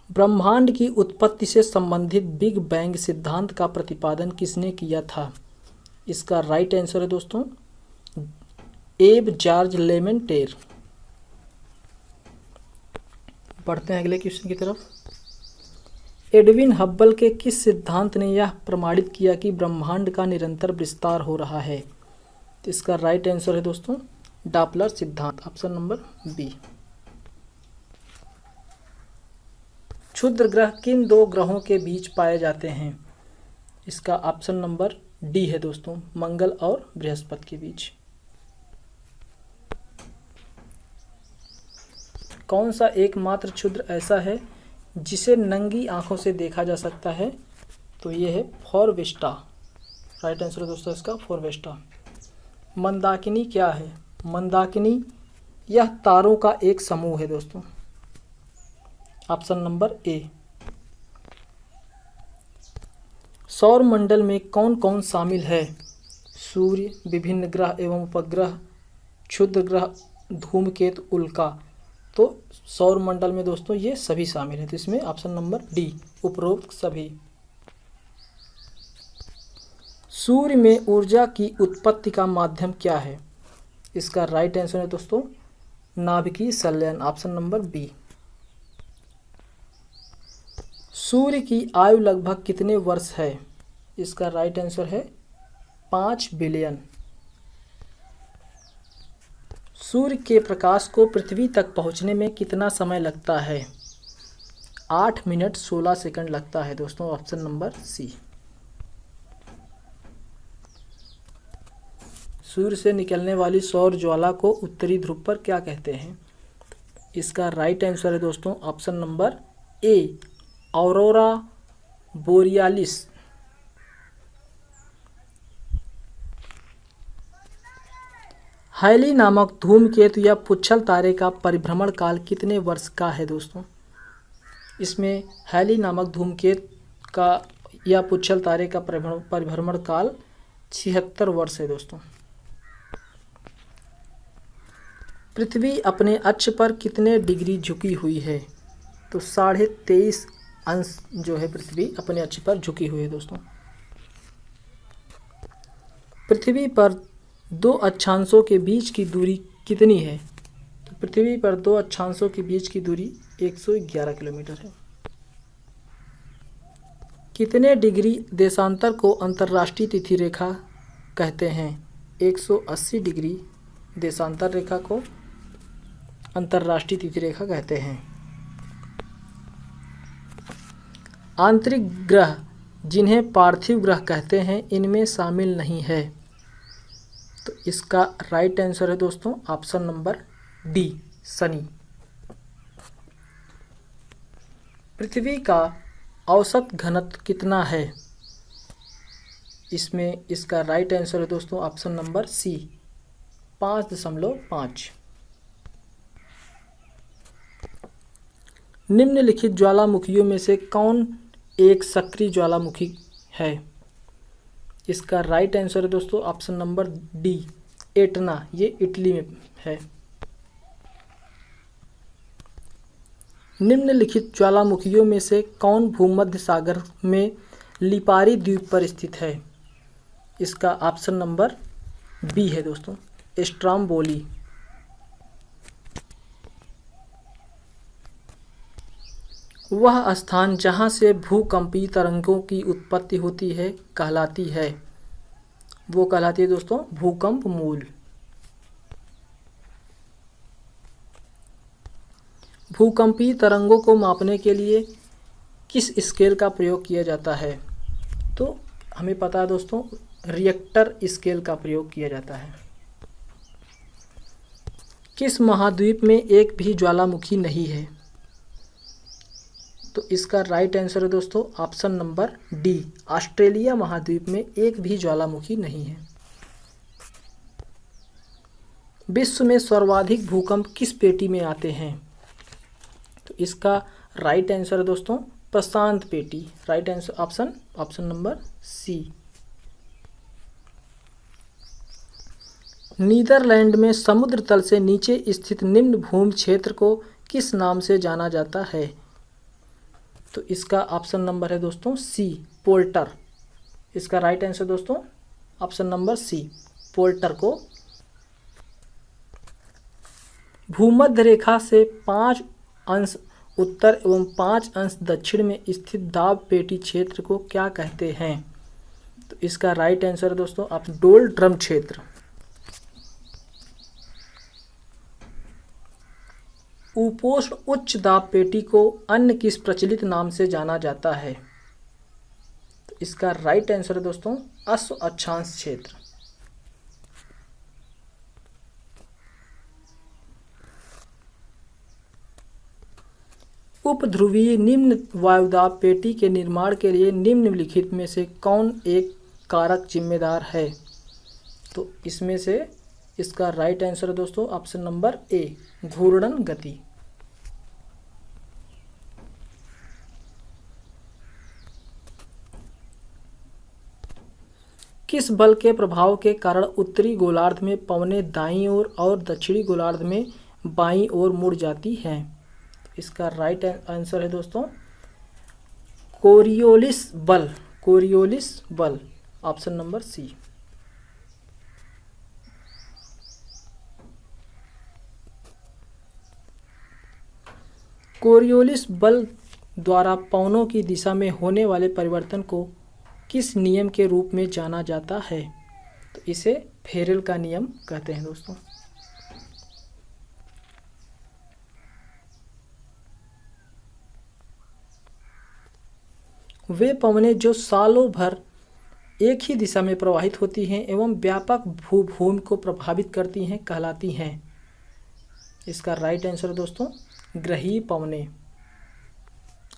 ब्रह्मांड की उत्पत्ति से संबंधित बिग बैंग सिद्धांत का प्रतिपादन किसने किया था? इसका राइट आंसर है दोस्तों एब जॉर्ज लेमेंटेर। बढ़ते हैं अगले क्वेश्चन की तरफ। एडविन हब्बल के किस सिद्धांत ने यह प्रमाणित किया कि ब्रह्मांड का निरंतर विस्तार हो रहा है? तो इसका राइट आंसर है दोस्तों डॉपलर सिद्धांत, ऑप्शन नंबर बी। क्षुद्र ग्रह किन दो ग्रहों के बीच पाए जाते हैं? इसका ऑप्शन नंबर डी है दोस्तों, मंगल और बृहस्पति के बीच। कौन सा एकमात्र क्षुद्र ऐसा है जिसे नंगी आंखों से देखा जा सकता है? तो ये है फोरवेस्टा। राइट आंसर है दोस्तों इसका फोरवेस्टा। मंदाकिनी क्या है? मंदाकिनी यह तारों का एक समूह है दोस्तों, ऑप्शन नंबर ए। सौर मंडल में कौन कौन शामिल है? सूर्य, विभिन्न ग्रह एवं उपग्रह, क्षुद्र ग्रह, धूमकेतु, उल्का। तो सौर मंडल में दोस्तों ये सभी शामिल हैं, तो इसमें ऑप्शन नंबर डी उपरोक्त सभी। सूर्य में ऊर्जा की उत्पत्ति का माध्यम क्या है? इसका राइट आंसर है दोस्तों नाभिकीय संलयन, ऑप्शन नंबर बी। सूर्य की आयु लगभग कितने वर्ष है? इसका राइट आंसर है 5 बिलियन। सूर्य के प्रकाश को पृथ्वी तक पहुंचने में कितना समय लगता है? 8 मिनट 16 सेकंड लगता है दोस्तों, ऑप्शन नंबर सी। सूर्य से निकलने वाली सौर ज्वाला को उत्तरी ध्रुव पर क्या कहते हैं? इसका राइट आंसर है दोस्तों option number A aurora borealis. Halley नामक धूमकेतु या पुच्छल तारे का परिभ्रमण काल कितने वर्ष का है दोस्तों? इसमें हैली नामक धूमकेतु का या पुच्छल तारे का परिभ्रमण काल 76 वर्ष है दोस्तों। पृथ्वी अपने अक्ष पर कितने डिग्री झुकी हुई है? तो 23.5 अंश जो है पृथ्वी अपने अक्ष पर झुकी हुई है दोस्तों। पृथ्वी पर दो अक्षांशों के बीच की दूरी कितनी है? तो पृथ्वी पर दो अक्षांशों के बीच की दूरी 111 किलोमीटर है। कितने डिग्री देशांतर को अंतर्राष्ट्रीय तिथि रेखा कहते हैं? 180 डिग्री देशांतर रेखा को अंतर्राष्ट्रीय तिथि रेखा कहते हैं। आंतरिक ग्रह जिन्हें पार्थिव ग्रह कहते हैं इनमें शामिल नहीं है। तो इसका राइट आंसर है दोस्तों ऑप्शन नंबर डी शनि। पृथ्वी का औसत घनत्व कितना है? इसमें इसका राइट आंसर है दोस्तों ऑप्शन नंबर सी 5.5। निम्नलिखित ज्वालामुखियों में से कौन एक सक्रिय ज्वालामुखी है? इसका राइट आंसर है दोस्तों ऑप्शन नंबर डी एटना, ये इटली में है। निम्नलिखित ज्वालामुखियों में से कौन भूमध्य सागर में लिपारी द्वीप पर स्थित है? इसका ऑप्शन नंबर बी है दोस्तों स्ट्रोम्बोली। वह स्थान जहाँ से भूकंपीय तरंगों की उत्पत्ति होती है कहलाती है? वो कहलाती है दोस्तों भूकंप मूल। भूकंपीय तरंगों को मापने के लिए किस स्केल का प्रयोग किया जाता है? तो हमें पता है दोस्तों रिएक्टर स्केल का प्रयोग किया जाता है। किस महाद्वीप में एक भी ज्वालामुखी नहीं है? तो इसका राइट आंसर है दोस्तों ऑप्शन नंबर डी ऑस्ट्रेलिया महाद्वीप में एक भी ज्वालामुखी नहीं है। विश्व में सर्वाधिक भूकंप किस पेटी में आते हैं? तो इसका राइट आंसर है दोस्तों प्रशांत पेटी। Right answer option number C. Netherlands में समुद्र तल से नीचे स्थित निम्न भूमि क्षेत्र को किस नाम से जाना जाता है? तो इसका ऑप्शन नंबर है दोस्तों सी, पोल्टर। इसका राइट आंसर दोस्तों ऑप्शन नंबर सी, पोल्टर को। भूमध्य रेखा से 5 अंश उत्तर एवं 5 अंश दक्षिण में स्थित दाब पेटी क्षेत्र को क्या कहते हैं? तो इसका राइट आंसर है दोस्तों आप डोल ड्रम क्षेत्र। उपोष्ण उच्च दाब पेटी को अन्य किस प्रचलित नाम से जाना जाता है? तो इसका राइट आंसर है दोस्तों अश्व अक्षांश क्षेत्र। उपध्रुवीय निम्न वायुदाब पेटी के निर्माण के लिए निम्नलिखित में से कौन एक कारक जिम्मेदार है? तो इसमें से इसका राइट आंसर है दोस्तों ऑप्शन नंबर ए, घूर्णन गति। किस बल के प्रभाव के कारण उत्तरी गोलार्ध में पवनें दाईं ओर और दक्षिणी गोलार्ध में बाईं ओर मुड़ जाती हैं? इसका राइट आंसर है दोस्तों कोरियोलिस बल, कोरियोलिस बल, ऑप्शन नंबर सी। कोरियोलिस बल द्वारा पवनों की दिशा में होने वाले परिवर्तन को किस नियम के रूप में जाना जाता है? तो इसे फेरेल का नियम कहते हैं दोस्तों। वे पवनें जो सालों भर एक ही दिशा में प्रवाहित होती हैं एवं व्यापक भूभूमि को प्रभावित करती हैं कहलाती हैं? इसका राइट आंसर दोस्तों ग्रही पवनें,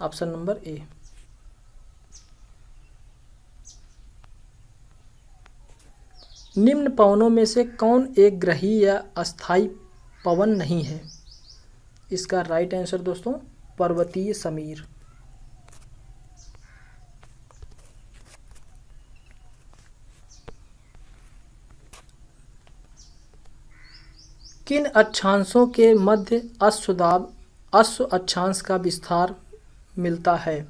ऑप्शन नंबर ए। निम्न पवनों में से कौन एक ग्रही या अस्थायी पवन नहीं है? इसका राइट आंसर दोस्तों पर्वतीय समीर। किन अक्षांशों के मध्य अश्व अक्षांश का विस्तार मिलता है?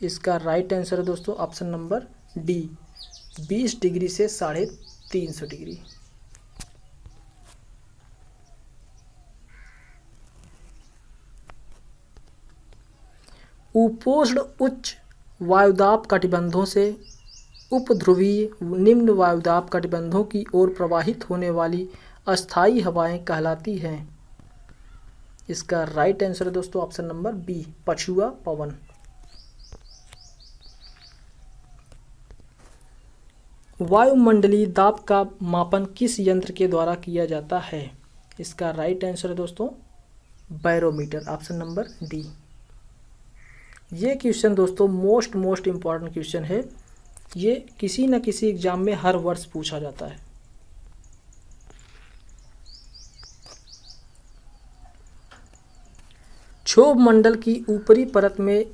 इसका राइट आंसर है दोस्तों ऑप्शन नंबर डी, 20 डिग्री से 350 डिग्री। उपोष्ण उच्च वायुदाब कटिबंधों से उपध्रुवीय निम्न वायुदाब कटिबंधों की ओर प्रवाहित होने वाली अस्थायी हवाएं कहलाती हैं? इसका राइट आंसर है दोस्तों ऑप्शन नंबर बी, पछुआ पवन। वायुमंडलीय दाब का मापन किस यंत्र के द्वारा किया जाता है? इसका राइट आंसर है दोस्तों बैरोमीटर, ऑप्शन नंबर डी। ये क्वेश्चन दोस्तों मोस्ट इम्पॉर्टेंट क्वेश्चन है। ये किसी न किसी एग्जाम में हर वर्ष पूछा जाता है। क्षोभ मंडल की ऊपरी परत में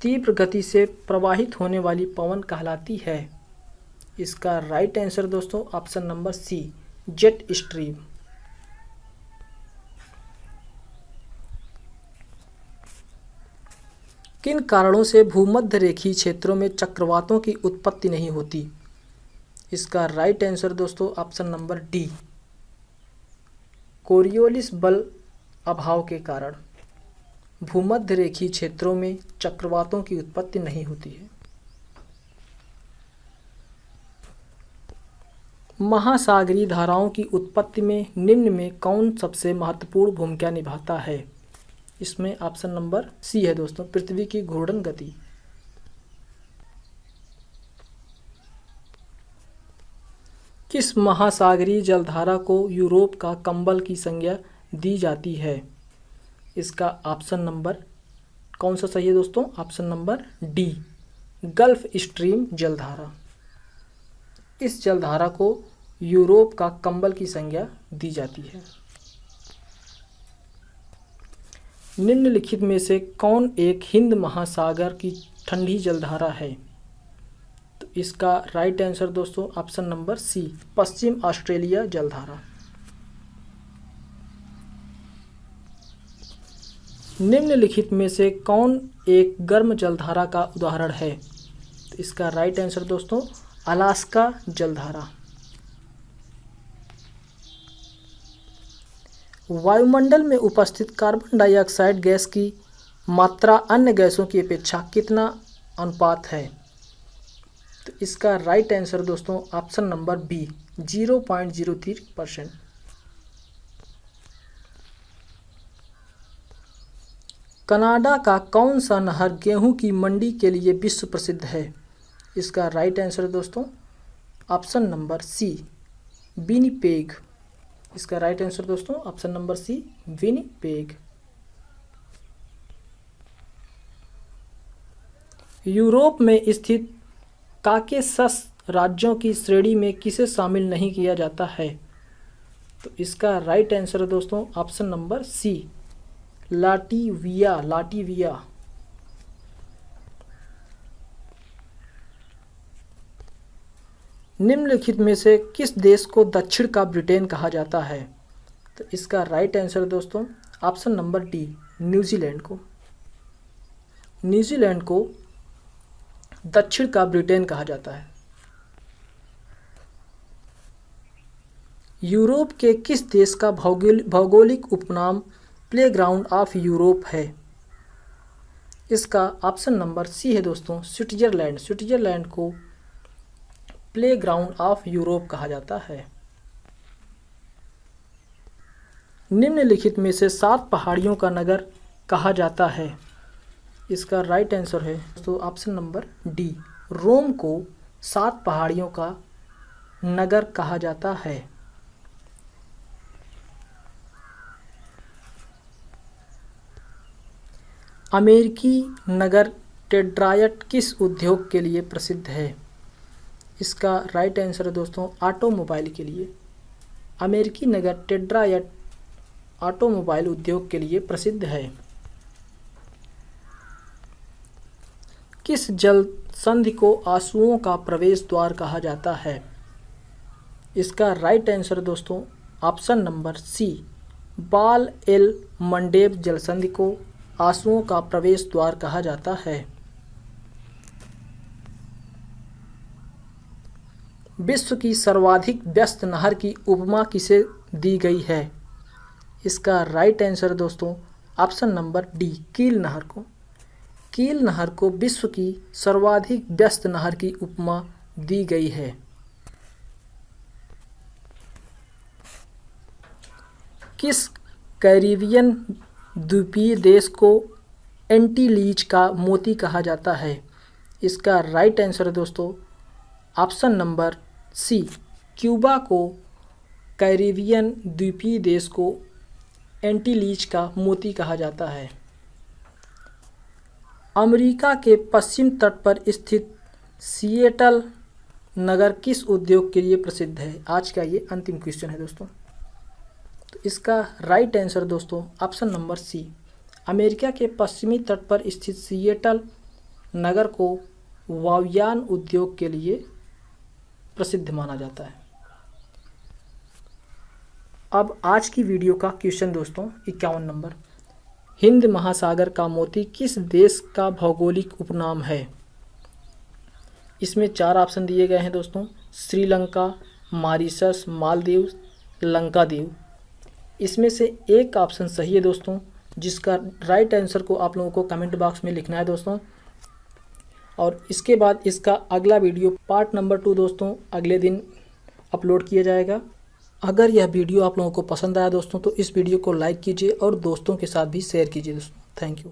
तीव्र गति से प्रवाहित होने वाली पवन कहलाती है? इसका राइट आंसर दोस्तों option number C, jet stream. किन कारणों से भूमध्य रेखीय क्षेत्रों में चक्रवातों की उत्पत्ति नहीं होती? इसका राइट आंसर दोस्तों ऑप्शन नंबर डी, कोरियोलिस बल अभाव के कारण भूमध्य रेखीय क्षेत्रों में चक्रवातों की उत्पत्ति नहीं होती है। महासागरीय धाराओं की उत्पत्ति में निम्न में कौन सबसे महत्वपूर्ण भूमिका निभाता है? इसमें ऑप्शन नंबर सी है दोस्तों, पृथ्वी की घूर्णन गति। किस महासागरीय जलधारा को यूरोप का कंबल की संज्ञा दी जाती है? इसका ऑप्शन नंबर कौन सा सही है दोस्तों? Option number D, gulf stream जलधारा। इस जलधारा को यूरोप का कंबल की संज्ञा दी जाती है। निम्नलिखित में से कौन एक हिंद महासागर की ठंडी जलधारा है? तो इसका राइट आंसर दोस्तों ऑप्शन नंबर सी, पश्चिम ऑस्ट्रेलिया जलधारा। निम्नलिखित में से कौन एक गर्म जलधारा का उदाहरण है? तो इसका राइट आंसर दोस्तों अलास्का जलधारा। वायुमंडल में उपस्थित कार्बन डाइऑक्साइड गैस की मात्रा अन्य गैसों की अपेक्षा कितना अनुपात है? तो इसका राइट आंसर दोस्तों ऑप्शन नंबर बी 0.03%। कनाडा का कौन सा नहर गेहूं की मंडी के लिए विश्व प्रसिद्ध है? इसका राइट आंसर दोस्तों ऑप्शन नंबर सी विनिपेग। इसका राइट आंसर दोस्तों option number C Winnipeg. Europe में स्थित काकेशस राज्यों की श्रेणी में किसे शामिल नहीं किया जाता है? तो इसका राइट आंसर दोस्तों ऑप्शन नंबर सी लाटविया। निम्नलिखित में से किस देश को दक्षिण का ब्रिटेन कहा जाता है? तो इसका राइट आंसर दोस्तों ऑप्शन नंबर डी न्यूजीलैंड को। न्यूजीलैंड को दक्षिण का ब्रिटेन कहा जाता है। यूरोप के किस देश का भौगोलिक उपनाम प्लेग्राउंड ऑफ यूरोप है? इसका ऑप्शन नंबर सी है दोस्तों स्विट्जरलैंड। स्विट्जरलैंड को प्लेग्राउंड ऑफ यूरोप कहा जाता है। निम्नलिखित में से 7 पहाड़ियों का नगर कहा जाता है? इसका राइट आंसर है दोस्तों ऑप्शन नंबर डी रोम को 7 पहाड़ियों का नगर कहा जाता है। अमेरिकी नगर डेट्रॉयट किस उद्योग के लिए प्रसिद्ध है? इसका राइट आंसर है दोस्तों ऑटोमोबाइल के लिए। अमेरिकी नगर डेट्रॉयट ऑटोमोबाइल उद्योग के लिए प्रसिद्ध है। किस जल संधि को आंसुओं का प्रवेश द्वार कहा जाता है? इसका राइट आंसर दोस्तों ऑप्शन नंबर सी बाल एल मंडेब जल संधि को आंसुओं का प्रवेश द्वार कहा जाता है। विश्व की सर्वाधिक व्यस्त नहर की उपमा किसे दी गई है? इसका राइट आंसर दोस्तों ऑप्शन नंबर डी कील नहर को। कील नहर को विश्व की सर्वाधिक व्यस्त नहर की उपमा दी गई है। किस कैरिबियन द्वीपीय देश को एंटीलीज का मोती कहा जाता है? इसका राइट आंसर है दोस्तों ऑप्शन नंबर सी क्यूबा को कैरिबियन द्वीपीय देश को एंटीलीज का मोती कहा जाता है। अमेरिका के पश्चिम तट पर स्थित सिएटल नगर किस उद्योग के लिए प्रसिद्ध है? आज का ये अंतिम क्वेश्चन है दोस्तों। तो इसका राइट आंसर दोस्तों ऑप्शन नंबर सी अमेरिका के पश्चिमी तट पर स्थित सिएटल नगर को वायुयान उद्योग के लिए प्रसिद्ध माना जाता है। अब आज की वीडियो का क्वेश्चन दोस्तों 51 नंबर, हिंद महासागर का मोती किस देश का भौगोलिक उपनाम है? इसमें 4 ऑप्शन दिए गए हैं दोस्तों, श्रीलंका, मॉरिशस, मालदीव, लंकादीव। इसमें से एक ऑप्शन सही है दोस्तों, जिसका राइट आंसर को आप लोगों को कमेंट बॉक्स में लिखना है दोस्तों। और इसके बाद इसका अगला वीडियो पार्ट नंबर 2 दोस्तों अगले दिन अपलोड किया जाएगा। अगर यह वीडियो आप लोगों को पसंद आया दोस्तों तो इस वीडियो को लाइक कीजिए और दोस्तों के साथ भी शेयर कीजिए दोस्तों। Thank you.